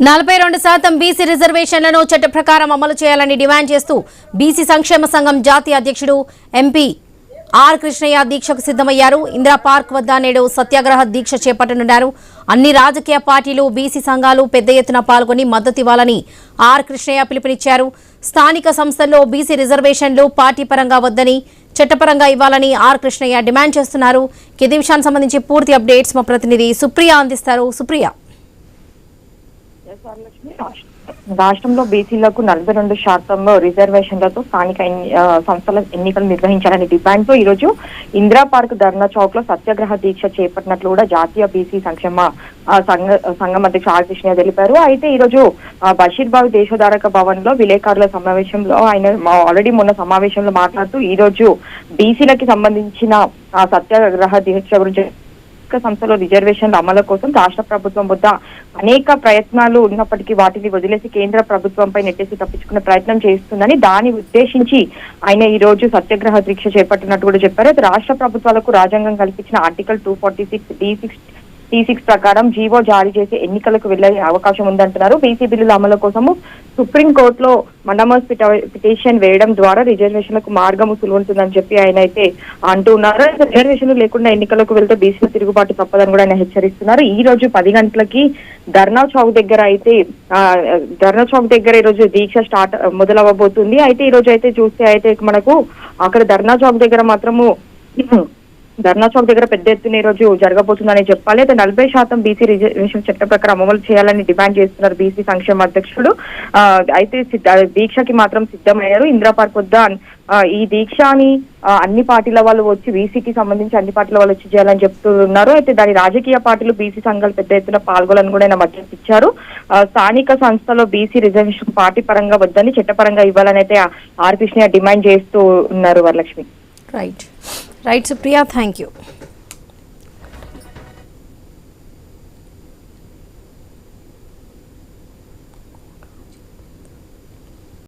42% BC రిజర్వేషన్లను చట్ట ప్రకారం అమలు చేయాలని డిమాండ్ చేస్తూ బీసీ సంక్షేమ సంఘం జాతీయ అధ్యక్షుడు ఎంపీ ఆర్ కృష్ణయ్య దీక్షకు సిద్ధమయ్యారు. ఇందిరా పార్క్ వద్ద నేడు సత్యాగ్రహ దీక్ష చేపట్టనున్నారు. అన్ని రాజకీయ పార్టీలు బీసీ సంఘాలు పెద్ద ఎత్తున పాల్గొని మద్దతు ఇవ్వాలని ఆర్ కృష్ణయ్య పిలుపునిచ్చారు. స్థానిక సంస్థల్లో బీసీ రిజర్వేషన్లు పార్టీ పరంగా వద్దని చట్టపరంగా ఇవ్వాలని ఆర్ కృష్ణయ్య డిమాండ్ చేస్తున్నారు. ఈ విషయానికి సంబంధించి పూర్తి అప్డేట్స్ మా ప్రతినిధి సుప్రియ అందిస్తారు. సుప్రియ, రాష్ట్రంలో బీసీలకు 42% రిజర్వేషన్లతో స్థానిక సంస్థల ఎన్నికలు నిర్వహించాలనే డిమాండ్ తో ఈ రోజు ఇందిరా పార్క్ ధర్నా చౌక్ లో సత్యాగ్రహ దీక్ష చేపట్టినట్లు కూడా జాతీయ బీసీ సంక్షేమ సంఘం అధ్యక్షుడు ఆర్ కృష్ణయ్య తెలిపారు. అయితే ఈ రోజు బషీర్బాగ్ దేశోధారక భవన్ లో విలేకరుల సమావేశంలో ఆయన ఆల్రెడీ మొన్న సమావేశంలో మాట్లాడుతూ ఈ రోజు బీసీలకి సంబంధించిన సత్యాగ్రహ దీక్ష గురించి సంస్థలో రిజర్వేషన్ల అమలు కోసం రాష్ట్ర ప్రభుత్వం వద్ద అనేక ప్రయత్నాలు ఉన్నప్పటికీ వాటిని వదిలేసి కేంద్ర ప్రభుత్వంపై నెట్టేసి తప్పించుకునే ప్రయత్నం చేస్తుందని దాన్ని ఉద్దేశించి ఆయన ఈ రోజు సత్యాగ్రహ దీక్ష చేపట్టినట్టు కూడా చెప్పారు. రాష్ట్ర ప్రభుత్వాలకు రాజ్యాంగం కల్పించిన ఆర్టికల్ 246 D6 ప్రకారం జీవో జారీ చేసి ఎన్నికలకు వెళ్లే అవకాశం ఉందంటున్నారు. బీసీ బిల్లుల అమలు కోసము సుప్రీంకోర్టులో మనమస్ పిటిషన్ వేయడం ద్వారా రిజర్వేషన్లకు మార్గము సులువుంటుందని చెప్పి ఆయన అయితే అంటున్నారు. రిజర్వేషన్లు లేకుండా ఎన్నికలకు వెళ్తే బీసీల తిరుగుబాటు తప్పదని కూడా ఆయన హెచ్చరిస్తున్నారు. ఈ రోజు 10 గంటలకి ధర్నా చౌక్ దగ్గర ఈ రోజు దీక్ష మొదలవ్వబోతుంది. అయితే ఈ రోజు అయితే చూస్తే అయితే మనకు అక్కడ ధర్నా చౌక్ దగ్గర మాత్రము పెద్ద ఎత్తున ఈ రోజు జరగబోతుందని చెప్పాలి. అయితే 40% బీసీ రిజర్వేషన్ చట్ట ప్రకారం అమలు చేయాలని డిమాండ్ చేస్తున్నారు బీసీ సంక్షేమ అధ్యక్షుడు. అయితే దీక్షకి మాత్రం సిద్ధమయ్యారు. ఇందిరా పార్క్ వద్ద ఈ దీక్షని అన్ని పార్టీల వాళ్ళు వచ్చి బీసీకి సంబంధించి అన్ని పార్టీల వాళ్ళు వచ్చి చేయాలని చెప్తున్నారు. అయితే దాని రాజకీయ పార్టీలు బీసీ సంఘాలు పెద్ద ఎత్తున పాల్గొనాలని కూడా ఆయన మద్దతు ఇచ్చారు. స్థానిక సంస్థలో బీసీ రిజర్వేషన్ పార్టీ పరంగా వద్దని చట్టపరంగా ఇవ్వాలని అయితే ఆర్ కృష్ణయ్య డిమాండ్ చేస్తూ ఉన్నారు. Varalakshmi. Right Supriya, thank you.